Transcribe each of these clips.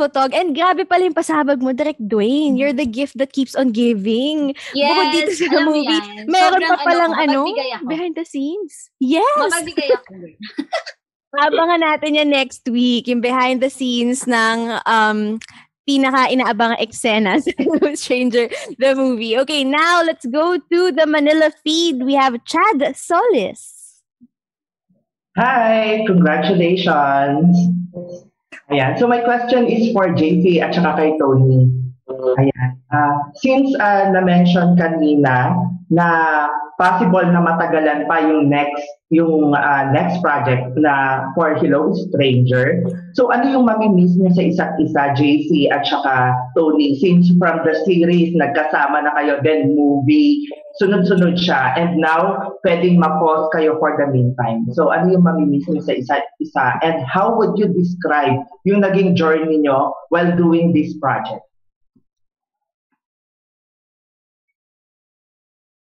Photog. And grabe pala yung pasabag mo, Direk Dwayne. You're the gift that keeps on giving. Yes, bukod dito sa movie, yan. meron Sobrang pa palang behind the scenes. Yes! Mapagbigay ako. Abangan natin yan next week, yung behind the scenes ng pinaka-inaabang eksena sa Stranger, the movie. Okay, now let's go to the Manila feed. We have Chad Solis. Hi! Congratulations! Ayan. So my question is for JC at saka kay Tony. Ayan. Since na-mention kanina na possible na matagalan pa yung next project na for Hello Stranger. So ano yung mamimiss niyo sa isa't isa, JC at saka Tony? Since from the series, nagkasama na kayo, then movie, sunod-sunod siya, and now pwedeng ma-pause kayo for the meantime. So ano yung mamimiss niyo sa isa't isa? And how would you describe yung naging journey niyo while doing this project?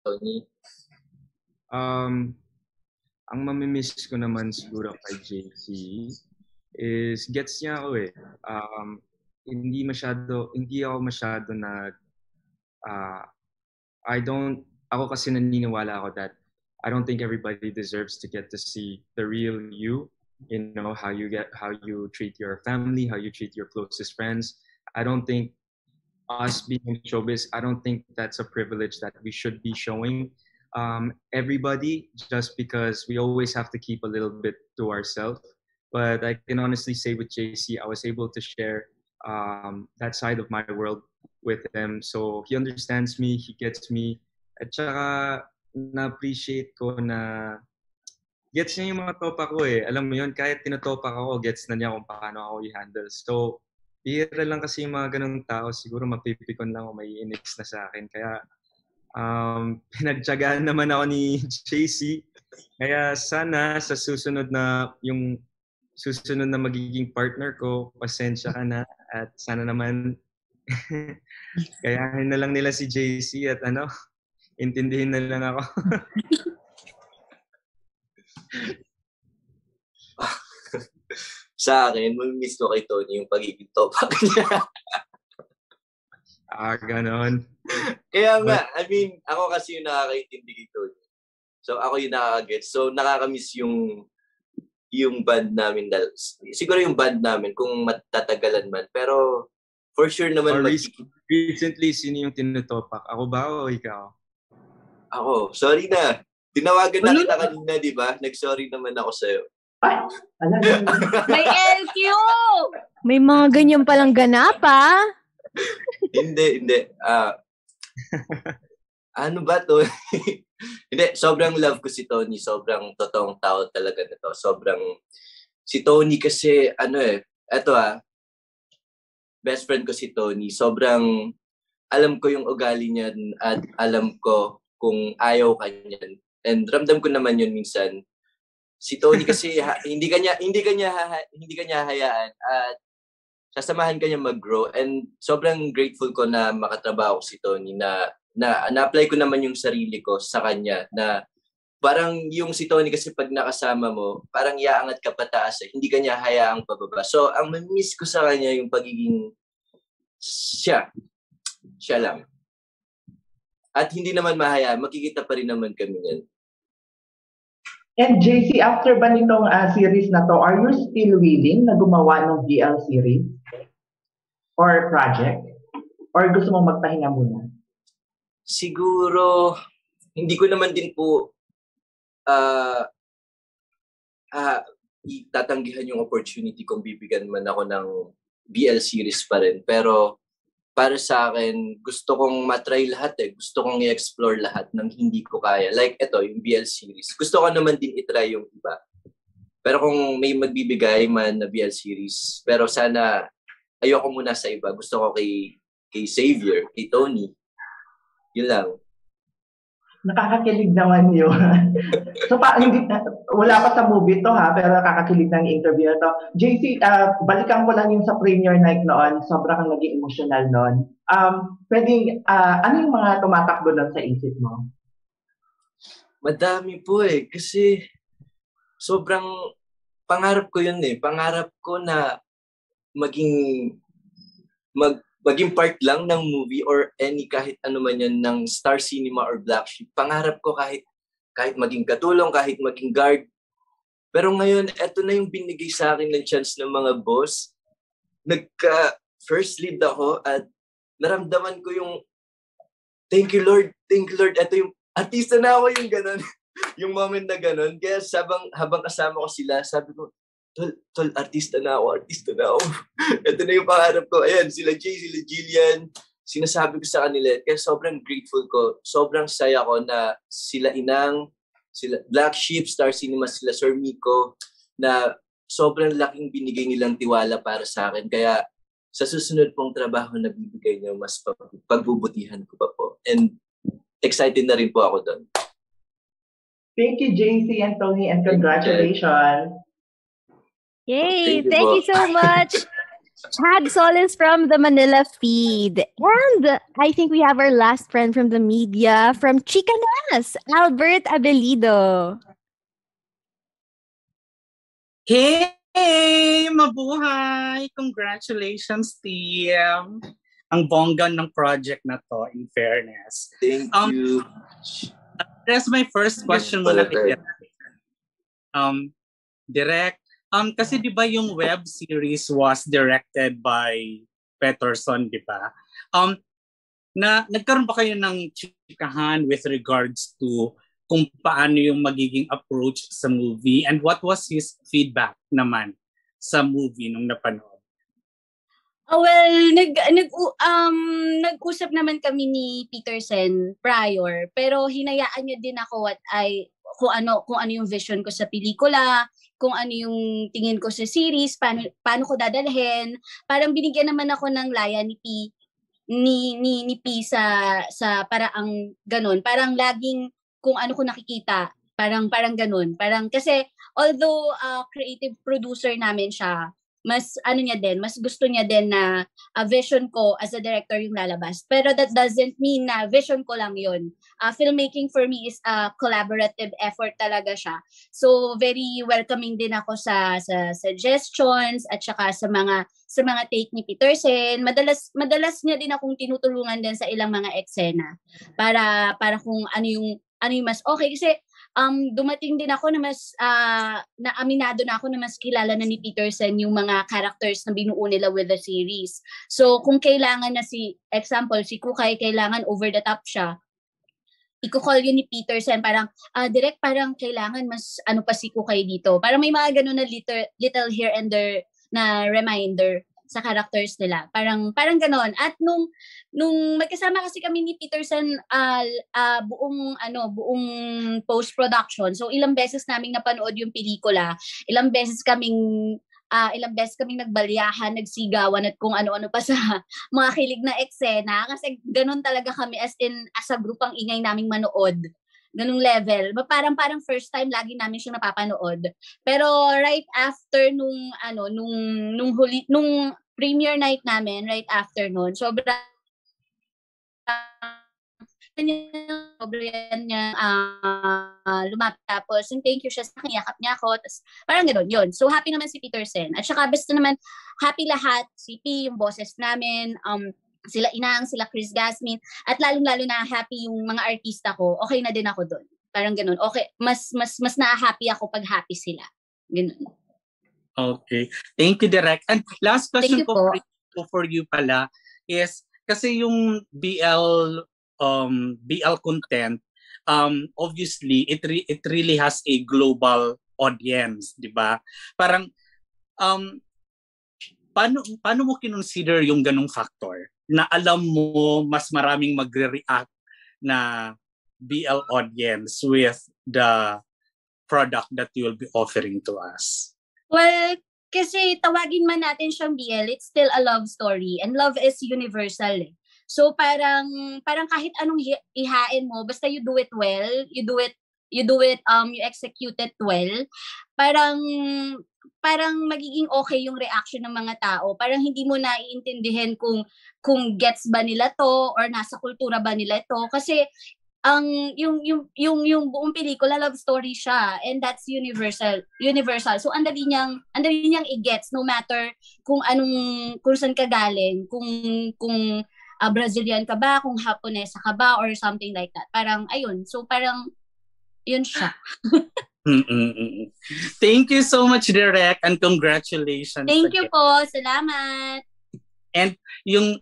Tony? Ang mamimiss ko naman siguro kay JC is gets niya ako eh. Hindi ako masyado na ako kasi naniniwala ako that I don't think everybody deserves to get to see the real you. You know, how you treat your family, how you treat your closest friends. I don't think us being in showbiz, I don't think that's a privilege that we should be showing everybody, just because we always have to keep a little bit to ourselves. But I can honestly say with JC, I was able to share that side of my world with him. So he understands me, he gets me. At saka na-appreciate ko na gets niya yung mga topa ko eh. Alam mo yun, kahit tinatopak ako, gets na niya kung paano ako i-handle. So, bihira lang kasi yung mga ganung tao, siguro mapipikon lang o may inix na sa akin. Kaya pinagtyagaan naman ako ni JC. Kaya sana sa susunod na magiging partner ko, pasensya ka na at sana naman kayahin na lang nila si JC at intindihin na lang ako. Sa akin, mamimiss ko kay Tony yung pagiging topak niya. Ganon. Kaya nga, I mean, ako kasi yung nakakaintindi kay Tony. So, ako yung nakakagets. So, nakakamiss yung band namin. Siguro yung band namin, kung matatagalan man. Pero, for sure naman. Recently, sino yung tinutopak? Ako ba o ikaw? Ako. Sorry na. Tinawagan na kita kanina, di ba? Nag-sorry naman ako sa'yo. Ay! May LQ! May mga ganyan palang ganap, ha? Hindi. Ano ba to? Hindi, sobrang love ko si Tony. Sobrang totoong tao talaga na to. Si Tony kasi, best friend ko si Tony. Sobrang, alam ko yung ugali niya at alam ko kung ayaw ka niyan. And ramdam ko naman yun minsan. Si Tony kasi hindi kanya hayaan at sasamahan kanya mag-grow, and sobrang grateful ko na makatrabaho si Tony na na-apply ko naman yung sarili ko sa kanya na parang yung si Tony kasi pag nakasama mo, parang iaangat ka pataas hindi kanya hayaang pababa. So ang miss ko sa kanya yung pagiging siya lang. At hindi naman mahayaan, makikita pa rin naman kami niyan. And JC, after ba nitong series na to, are you still willing na gumawa ng BL series? Or project? Or gusto mong magpahinga muna? Siguro, hindi ko naman din po tatanggihan yung opportunity kung bibigyan man ako ng BL series pa rin. Pero para sa akin, gusto kong matry lahat Gusto kong i-explore lahat ng hindi ko kaya. Like ito, yung BL series. Gusto ko naman din i-try yung iba. Pero kung may magbibigay man na BL series, pero sana ayoko muna sa iba. Gusto ko kay Xavier, kay Tony. Yun lang. Nakakakilig naman yun. So, wala pa sa movie to pero nakakakilig ng interview na to. JC, balikan ko lang yung sa premiere night noon. Sobrang naging emotional noon. Ano yung mga tumatakbo doon sa isip mo? Madami po kasi sobrang pangarap ko yun Pangarap ko na maging maging part lang ng movie or any kahit ano man yan ng Star Cinema or Black Sheep. Pangarap ko kahit maging katulong, kahit maging guard. Pero ngayon, eto na yung binigay sa akin ng chance ng mga boss. Nagka-first lead ako at naramdaman ko yung thank you Lord. Eto yung artista na ako, yung ganun. Yung moment na ganun. Kaya habang kasama ko sila, sabi ko, Tol, artista na ako. Ito na yung pangarap ko. Ayan, sila Jay, sila Jillian. Sinasabi ko sa kanila. Kaya sobrang grateful ko. Sobrang saya ko na sila Inang, sila Black Sheep, Star Cinema, sila Sir Miko, na sobrang laking binigay nilang tiwala para sa akin. Kaya sa susunod pong trabaho na bibigay niyo, mas pagbubutihan ko pa po. And excited na rin po ako doon. Thank you, JC and Tony, and congratulations. Yay! Thank you so much. Chad Solis from the Manila feed. And I think we have our last friend from the media, from Chicanas, Albert Abelido. Hey! Mabuhay! Congratulations, team! Ang bongga ng project na to, in fairness. Thank you. That's my first question muna kay Direk. Kasi di ba yung web series was directed by Peterson, di ba? Nagkaroon ba kayo ng chikahan with regards to kung paano yung magiging approach sa movie, and what was his feedback naman sa movie nung napanood? Well, nag-usap naman kami ni Peterson prior, pero hinayaan niya din ako kung ano yung vision ko sa pelikula, kung ano yung tingin ko sa series, paano ko dadalhin. Parang binigyan naman ako ng laya ni P sa paraang ganun. Parang laging kung ano ko nakikita, parang ganun. Parang kasi although creative producer namin siya, mas gusto niya din na vision ko as a director yung lalabas. Pero that doesn't mean na vision ko lang yun. Filmmaking for me is a collaborative effort talaga siya. So very welcoming din ako sa suggestions at saka sa mga take ni Peterson. Madalas niya din akong tinutulungan din sa ilang mga eksena para kung ano yung mas okay, kasi dumating din ako na mas naaminado na ako na mas kilala na ni Peterson yung mga characters na binuo nila with the series. So kung kailangan na si Kukay, kailangan over the top siya, i-call yun ni Peterson, parang direct, parang kailangan mas pa si Kukay dito. Parang may mga ganun na little here and there na reminder sa characters nila. Parang ganoon. At nung magkasama kasi kami ni Peterson buong post-production. So ilang beses naming napanood yung pelikula, ilang beses kaming nagbalyahan, nagsigawan at kung ano-ano pa sa mga kilig na eksena, kasi ganun talaga kami, as a group ang ingay naming manood. Ganung level. Parang first time lagi namin siyang napapanood. Pero right after nung premiere night namin, right after nun, sobrang niya lumapit, tapos thank you siya sa akin, yakap niya ako, tapos parang gano'n yun. So happy naman si Peterson, at saka basta naman happy lahat, si P, yung bosses namin, sila Inang, sila Chris Gasmin, at lalong-lalo na happy yung mga artista ko. Okay na din ako doon. Parang ganoon. Okay, mas na-happy ako pag happy sila. Ganoon. Okay. Thank you, Direk. And last question ko for you pala is, kasi yung BL content, obviously it really has a global audience, di ba? Parang paano mo kinonsider yung ganung factor na alam mo mas maraming magre-react na BL audience with the product that you will be offering to us? Well, kasi tawagin man natin siyang BL, it's still a love story, and love is universal. So parang kahit anong ihain mo, basta you do it well, you execute it well, parang magiging okay yung reaction ng mga tao. Parang hindi mo naiintindihan kung gets ba nila to or nasa kultura ba nila to, kasi yung buong pelikula love story siya, and that's universal. So andali niyang i-gets, no matter kung saan ka galing, kung Brazilian ka ba, kung Haponesa ka ba, or something like that. Parang ayun. So parang yun siya. Thank you so much, Direk, and congratulations. Thank you po. Salamat. And yung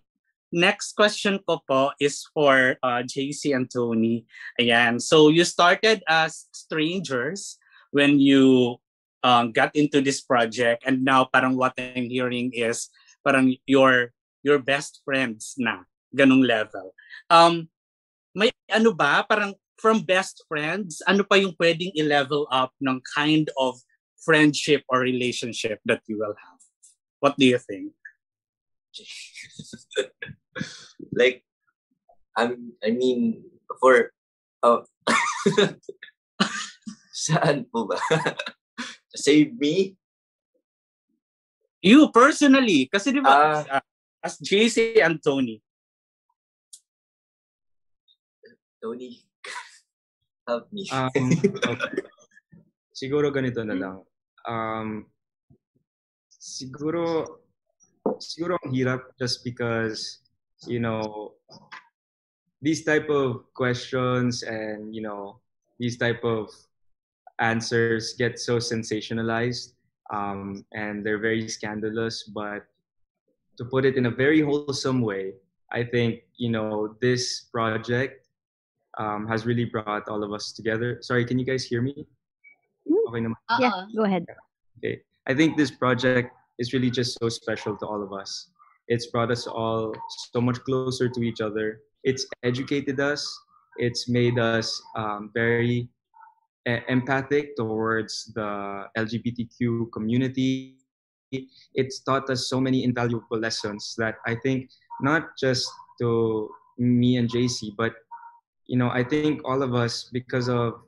next question ko po is for JC and Tony. Ayan. So you started as strangers when you got into this project, and now parang what I'm hearing is parang your best friends na, ganung level. May ano ba, parang from best friends, ano pa yung pwedeng i-level up ng kind of friendship or relationship that you will have? What do you think? Like, I mean, for saan po ba? Save me? You personally, kasi di ba as JC and Tony. Tony, help me. Okay. Siguro ganito na lang. Siguro ang hirap just because, you know, these type of questions and, you know, these type of answers get so sensationalized, and they're very scandalous. But to put it in a very wholesome way, I think, you know, this project has really brought all of us together. Sorry, can you guys hear me? Okay naman. Yeah, go ahead. Okay. I think this project is really just so special to all of us. It's brought us all so much closer to each other. It's educated us. It's made us very empathic towards the LGBTQ community. It's taught us so many invaluable lessons that I think not just to me and JC, but, you know, I think all of us, because of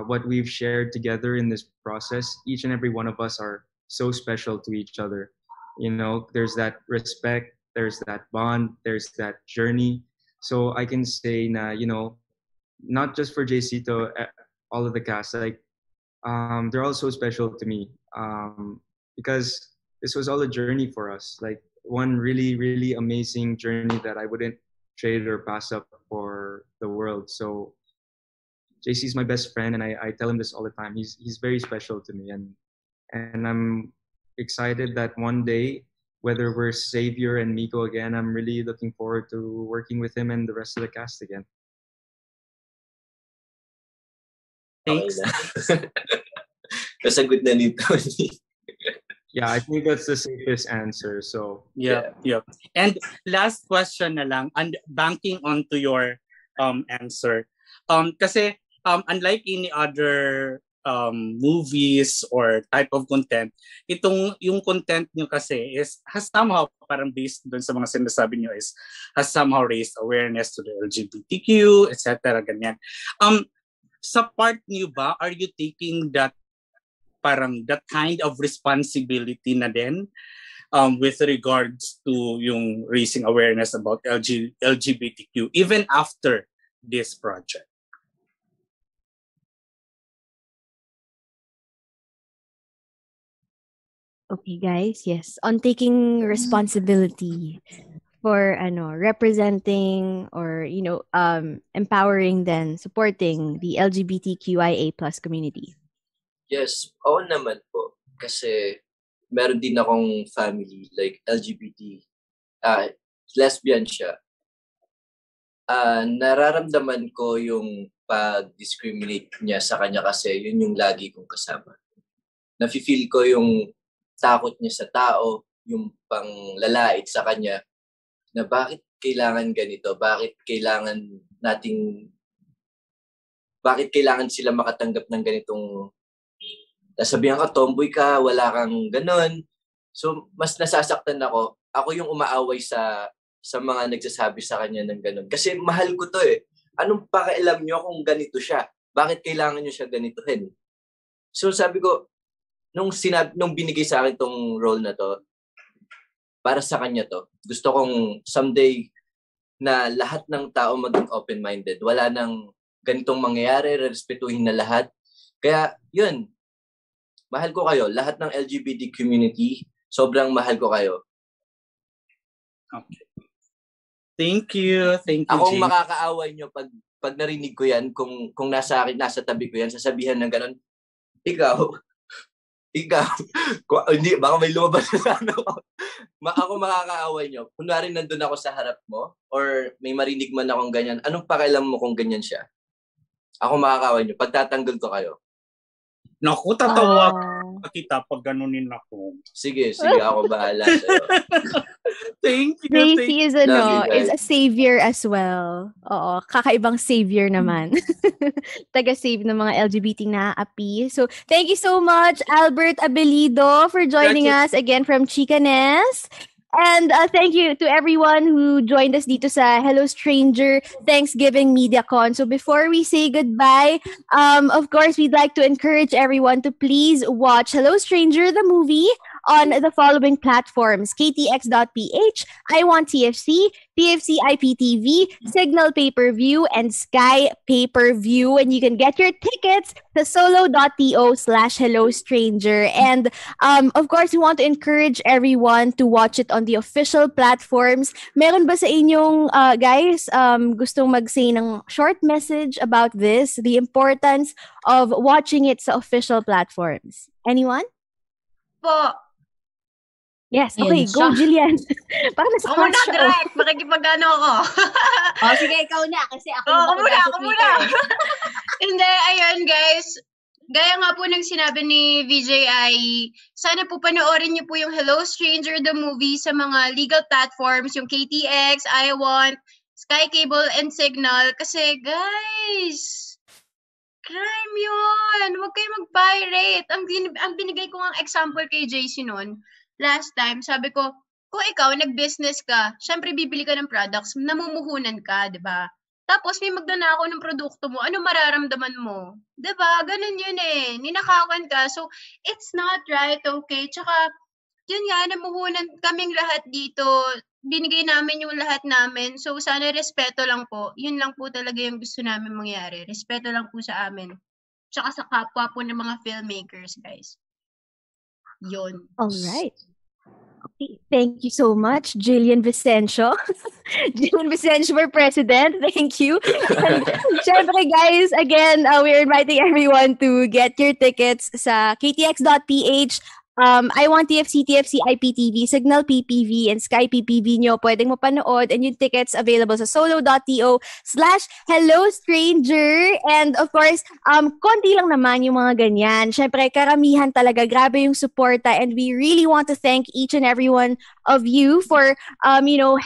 what we've shared together in this process, each and every one of us are so special to each other. You know, there's that respect, there's that bond, there's that journey. So I can say na, you know, not just for JC, to all of the cast, like, they're all so special to me, because this was all a journey for us, like one really, really amazing journey that I wouldn't trade or pass up for the world. So JC's my best friend, and I tell him this all the time. He's very special to me, and I'm excited that one day, whether we're Xavier and Miko again, I'm really looking forward to working with him and the rest of the cast again. Thanks. Nasagot na ni Tony. Yeah, I think that's the safest answer. So yeah. And last question na lang, and banking onto your answer. Kasi unlike any other movies or type of content, yung content nyo kasi has somehow parang based dun sa mga sinasabi nyo has somehow raised awareness to the LGBTQ, etc. ganyan. Sa part nyo ba, are you taking that kind of responsibility na din with regards to yung raising awareness about LGBTQ even after this project? Okay, guys. Yes, on taking responsibility for representing or empowering, then supporting the LGBTQIA+ community. Yes, oo naman po. Kasi meron din akong family like LGBT, lesbian siya. Nararamdaman ko yung pag-discriminate niya sa kanya kasi yun yung lagi kong kasama. Nafe-feel ko yung takot niya sa tao, yung panglalait sa kanya, na bakit kailangan ganito, bakit kailangan sila makatanggap ng ganitong, nasabihan ka, tomboy ka, wala kang ganon. So, mas nasasaktan ako yung umaaway sa mga nagsasabi sa kanya ng ganon. Kasi mahal ko to eh. Anong pakialam nyo kung ganito siya? Bakit kailangan nyo siya ganituhin? So, sabi ko, nung binigay sa akin tong role na to, para sa kanya to, gusto kong someday na lahat ng tao maging open-minded. Wala nang ganitong mangyayari, respetuhin na lahat. Kaya, yun, mahal ko kayo. Lahat ng LGBT community, sobrang mahal ko kayo. Okay. Thank you. Thank you, Akong Jay. makakaaway nyo pag narinig ko yan, kung nasa tabi ko yan, sasabihan ng ganun, ikaw, hindi, baka may lumabas na ano. Ako makakaaway nyo. Kunwari nandun ako sa harap mo, or may marinig man akong ganyan, anong pakialam mo kung ganyan siya? Ako makakaaway nyo. Pagtatanggol ko kayo. Naku, tatawa kita pag ganunin ako. Sige, ako bahala sa'yo. Thank you. Tracy is a savior as well. Oo, kakaibang savior naman. Taga-save ng mga LGBT na api. So, thank you so much, Albert Abelido, for joining us again from Chicanes. And thank you to everyone who joined us dito sa Hello Stranger Thanksgiving MediaCon. So before we say goodbye, of course, we'd like to encourage everyone to please watch Hello Stranger, the movie, on the following platforms: ktx.ph, iWantTFC, TFC IPTV, Signal Pay-Per-View, and Sky Pay-Per-View. And you can get your tickets to solo.to/Hello Stranger. And of course, we want to encourage everyone to watch it on the official platforms. Meron ba sa inyong guys gustong mag-say ng short message about this, the importance of watching it sa official platforms? Anyone? Po. Yes, okay, go Jillian. Para nasa ako muna, direct. Makikipag-ano ako. Sige, ikaw na. Kasi ako muna. Hindi, ayun guys. Gaya nga po ng sinabi ni VJ ay sana po panoorin niyo po yung Hello Stranger, the movie sa mga legal platforms, yung KTX, iWant, Sky Cable, and Signal. Kasi guys, crime yun. Huwag kayo mag-pirate. Ang binigay ko ng example kay JC noon, last time, sabi ko, kung ikaw, nag-business ka, syempre bibili ka ng products, namumuhunan ka, di ba? Tapos may magnanakaw ng produkto mo, ano mararamdaman mo? Di ba? Ganun yun eh. Ninakawan ka. So, it's not right, okay? Tsaka, yun nga, namuhunan kaming lahat dito. Binigay namin yung lahat namin. So, sana respeto lang po. Yun lang po talaga yung gusto namin mangyari. Respeto lang po sa amin. Tsaka sa kapwa po ng mga filmmakers, guys. Yun. All right. Okay. Thank you so much, Jillian Vicencio. Jillian Vicencio for president. Thank you. And syempre guys, again, we're inviting everyone to get your tickets sa ktx.ph, iWantTFC, TFC IPTV, Signal PPV, and Sky PPV nyo. Pwedeng mapanood, and yung tickets available sa solo.to/Hello Stranger. And of course, konti lang naman yung mga ganyan. Syempre, karamihan talaga. Grabe yung suporta, and we really want to thank each and every one of you for,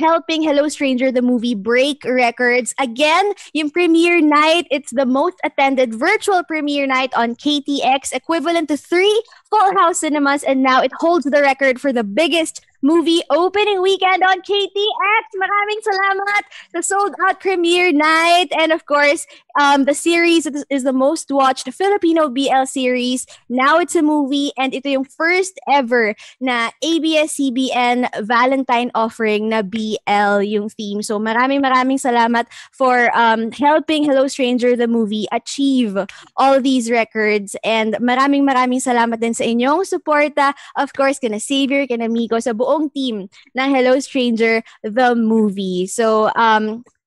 helping Hello Stranger, the movie, break records. Again, yung premiere night, it's the most attended virtual premiere night on KTX, equivalent to 3 Full House cinemas, and now it holds the record for the biggest movie opening weekend on KTX. Maraming salamat sa sold-out premiere night. And of course, the series is the most watched Filipino BL series. Now it's a movie, and ito yung first ever na ABS-CBN Valentine offering na BL yung theme. So maraming salamat for helping Hello Stranger, the movie, achieve all these records. And maraming salamat din sa inyong suporta. Of course, kana Xavier, kana Miko, sa buong team ng Hello Stranger, the movie. So,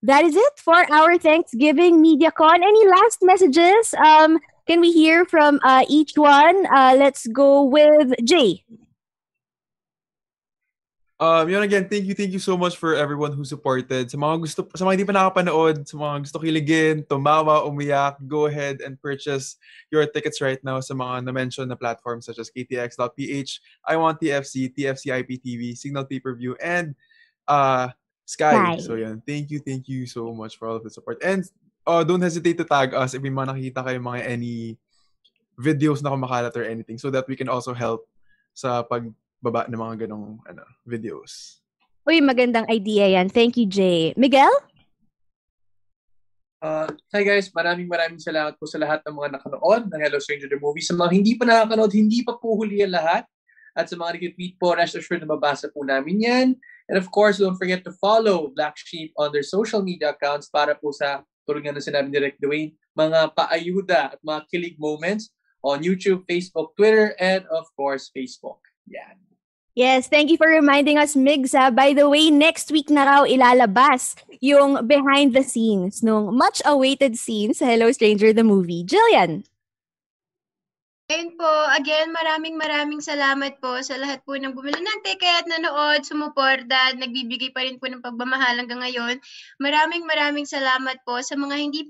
that is it for our Thanksgiving MediaCon. Any last messages? Can we hear from each one? Let's go with Jay. Yun again, thank you so much for everyone who supported. Sa mga hindi pa nakapanood, sa mga gusto kiligin, tumawa, umiyak, go ahead and purchase your tickets right now sa mga na-mention na platforms such as ktx.ph, iWantTFC, TFC IPTV, Signal Pay-Per-View, and Sky. So yan, thank you so much for all of the support. And don't hesitate to tag us if may mga nakita kayo mga any videos na kumakalat or anything, so that we can also help sa pagbaba ng mga ganong videos. Uy, magandang idea yan. Thank you, Jay. Miguel? Hi guys, maraming salamat po sa lahat ng mga nakanood ng Hello Stranger the Movie. Sa mga hindi pa nakakanood, hindi pa po huli ang lahat. At sa mga nag-tweet po, rest assured na mabasa po namin yan. And of course, don't forget to follow Black Sheep on their social media accounts para po sa, tulad nga na sinabi ni Direk Dwayne, mga paayuda at mga kilig moments on YouTube, Facebook, Twitter, and of course, Facebook. Yan. Yes, thank you for reminding us, Migs. By the way, next week na raw ilalabas yung behind the scenes nung much-awaited scene sa Hello Stranger the Movie. Jillian! Ayun po, again, maraming salamat po sa lahat po ng bumili ng ticket, nanood, sumuporta, nagbibigay pa rin po ng pagmamahal hanggang ngayon. Maraming salamat po sa mga hindi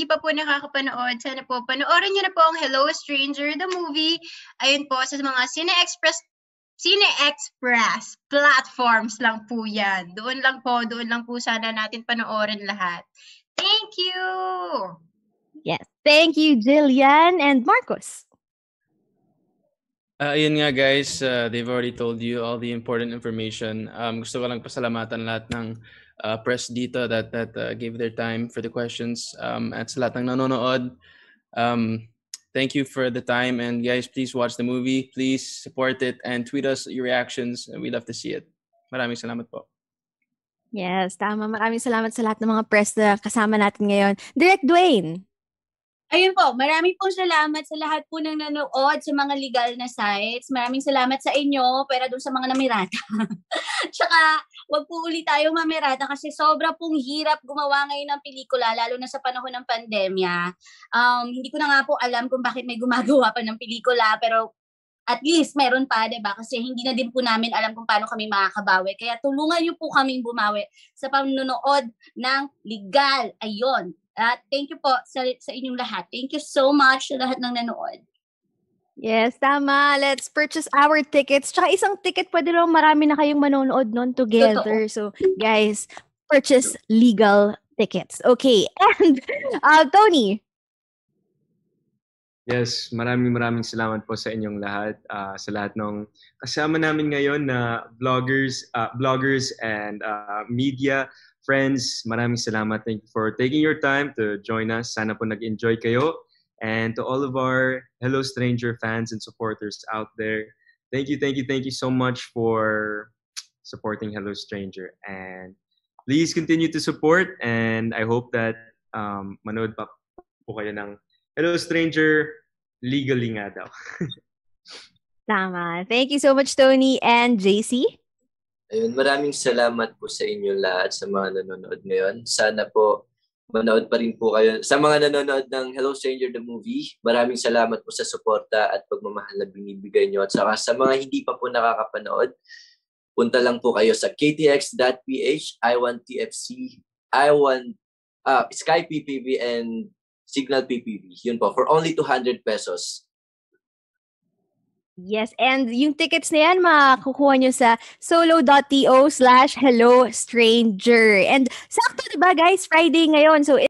pa po nakakapanood. Sana po panoorin niyo na po ang Hello Stranger the Movie. Ayun po, sa mga Cine Express platforms lang po yan. Doon lang po sana natin panoorin lahat. Thank you! Yes, thank you, Jillian and Marcos. Ayun nga guys, they've already told you all the important information. Gusto ko lang pasalamatan lahat ng press dito that gave their time for the questions. At sa lahat ng nanonood, thank you for the time. And guys, please watch the movie. Please support it and tweet us your reactions. We love to see it. Maraming salamat po. Yes, tama. Maraming salamat sa lahat ng mga press na kasama natin ngayon. Direk Dwayne. Ayun po, maraming pong salamat sa lahat po ng nanood sa mga legal na sites. Maraming salamat sa inyo, pero doon sa mga namirata. Tsaka, wag po ulit tayong mamirata kasi sobra pong hirap gumawa ngayon ng pelikula, lalo na sa panahon ng pandemya. Hindi ko na nga po alam kung bakit may gumagawa pa ng pelikula, pero at least meron pa, diba? Kasi hindi na din po namin alam kung paano kami makakabawi. Kaya tulungan niyo po kaming bumawi sa panonood ng legal. Ayun. Thank you po sa inyong lahat. Thank you so much sa lahat ng nanood. Yes, tama. Let's purchase our tickets. Tsaka isang ticket, pwede lang marami na kayong manonood nun together. Totoo. So, guys, purchase legal tickets. Okay. And, Tony. Yes, maraming salamat po sa inyong lahat. Sa lahat ng kasama namin ngayon na bloggers and media friends, maraming salamat. Thank you for taking your time to join us. Sana po nag-enjoy kayo. And to all of our Hello Stranger fans and supporters out there, thank you so much for supporting Hello Stranger. And please continue to support. And I hope that manood pa po kayo ng Hello Stranger legally nga daw. Tama. Thank you so much, Tony and JC. Ayun, maraming salamat po sa inyo lahat sa mga nanonood ngayon. Sana po manood pa rin po kayo. Sa mga nanonood ng Hello Stranger the Movie, maraming salamat po sa suporta at pagmamahal na binibigay nyo. At saka sa mga hindi pa po nakakapanood, punta lang po kayo sa ktx.ph, I1TFC, Sky PPV and Signal PPV. Yun po, for only 200 pesos. Yes, and yung tickets na yan, makukuha nyo sa solo.to/hellostranger. And sakto, diba guys, Friday ngayon. So,